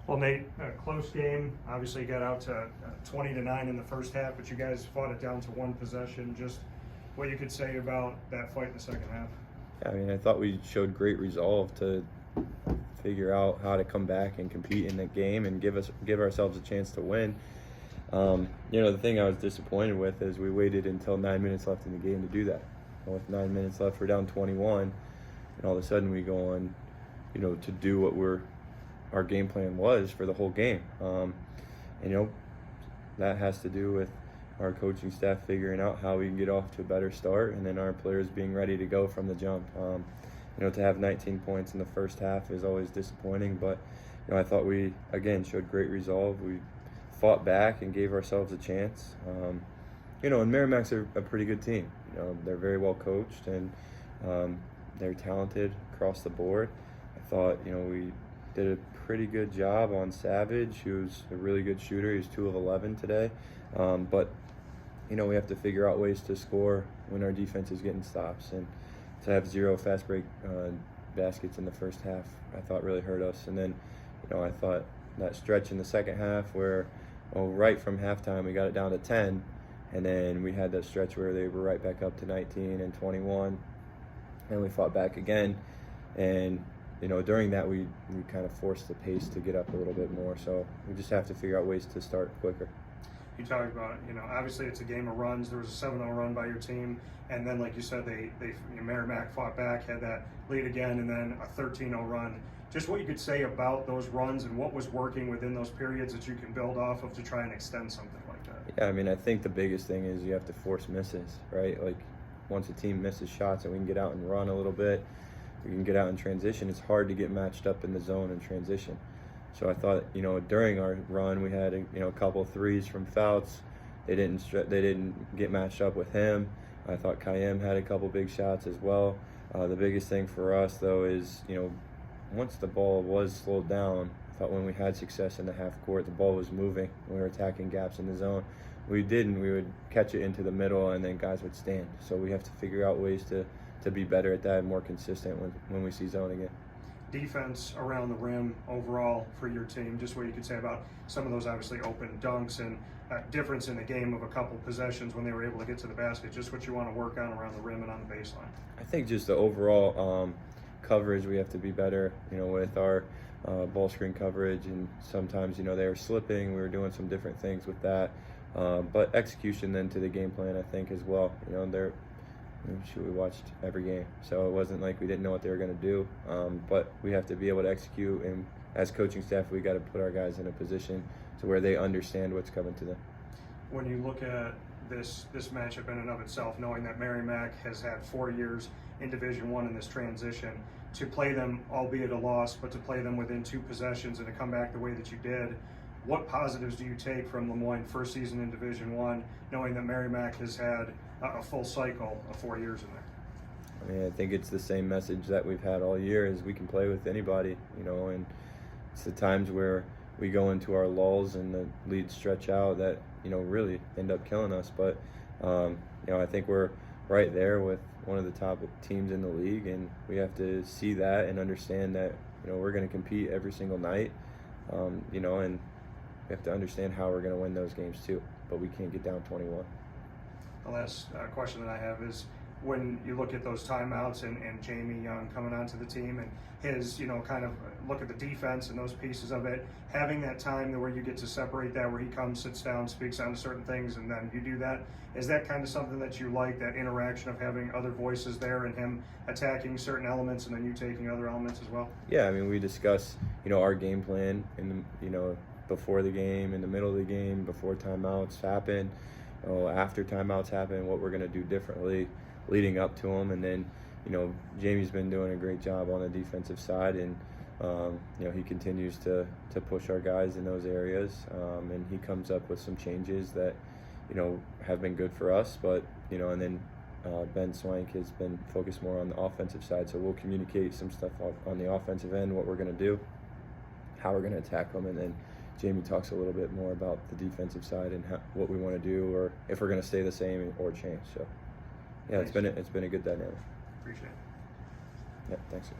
Well, Nate, a close game. Obviously, you got out to 20-9 in the first half, but you guys fought it down to one possession. Just what you could say about that fight in the second half. Yeah, I mean, I thought we showed great resolve to figure out how to come back and compete in the game and give ourselves a chance to win. The thing I was disappointed with is we waited until 9 minutes left in the game to do that. And with 9 minutes left, we're down 21, and all of a sudden we go on, to do what our game plan was for the whole game. That has to do with our coaching staff figuring out how we can get off to a better start, and then our players being ready to go from the jump. To have 19 points in the first half is always disappointing, but I thought we again showed great resolve. We fought back and gave ourselves a chance. And Merrimack's a pretty good team. They're very well coached, and they're talented across the board. I thought we did a pretty good job on Savage, who's a really good shooter. He's 2 of 11 today. But we have to figure out ways to score when our defense is getting stops. And to have 0 fast break baskets in the first half, I thought really hurt us. And then, I thought that stretch in the second half where, right from halftime, we got it down to 10. And then we had that stretch where they were right back up to 19 and 21. And we fought back again. And during that, we kind of forced the pace to get up a little bit more. So we just have to figure out ways to start quicker. You talked about, obviously it's a game of runs. There was a 7-0 run by your team, and then, like you said, Merrimack fought back, had that lead again, and then a 13-0 run. Just what you could say about those runs and what was working within those periods that you can build off of to try and extend something like that. Yeah, I mean, I think the biggest thing is you have to force misses, right? Like, once a team misses shots and we can get out and run a little bit, we can get out in transition, it's hard to get matched up in the zone in transition. So I thought, during our run, we had a couple threes from Fouts. They didn't get matched up with him. I thought Kayem had a couple big shots as well. The biggest thing for us, though, is once the ball was slowed down, I thought when we had success in the half court, the ball was moving. We were attacking gaps in the zone. We would catch it into the middle, and then guys would stand. So we have to figure out ways to be better at that and more consistent when we see zone again. Defense around the rim overall for your team, just what you could say about some of those obviously open dunks and difference in the game of a couple possessions when they were able to get to the basket, just what you want to work on around the rim and on the baseline. I think just the overall coverage, we have to be better, with our ball screen coverage, and sometimes, they were slipping. We were doing some different things with that. But execution then to the game plan, I think, as well. We watched every game, so it wasn't like we didn't know what they were going to do. But we have to be able to execute, and as coaching staff, we got to put our guys in a position to where they understand what's coming to them. When you look at this matchup in and of itself, knowing that Merrimack has had 4 years in Division I in this transition, to play them, albeit a loss, but to play them within 2 possessions and to come back the way that you did, what positives do you take from LeMoyne first season in Division I, knowing that Merrimack has had a full cycle of 4 years in there? I mean, I think it's the same message that we've had all year, is we can play with anybody, and it's the times where we go into our lulls and the leads stretch out that, really end up killing us. But, I think we're right there with one of the top teams in the league, and we have to see that and understand that, we're going to compete every single night, and we have to understand how we're going to win those games too, but we can't get down 21. The last question that I have is, when you look at those timeouts and Jamie Young coming onto the team and his, kind of look at the defense and those pieces of it, having that time where you get to separate that, where he comes, sits down, speaks on certain things, and then you do that, is that kind of something that you like, that interaction of having other voices there and him attacking certain elements and then you taking other elements as well? Yeah, I mean, we discuss, our game plan in the, before the game, in the middle of the game, before timeouts happen, after timeouts happen, what we're going to do differently leading up to them. And then, Jamie's been doing a great job on the defensive side, and, he continues to push our guys in those areas, and he comes up with some changes that, have been good for us. But, and then Ben Swank has been focused more on the offensive side, so we'll communicate some stuff on the offensive end, what we're going to do, how we're going to attack them, and then Jamie talks a little bit more about the defensive side and what we want to do, or if we're going to stay the same or change. So, yeah, it's been a good dynamic. Appreciate it. Yeah, thanks, guys.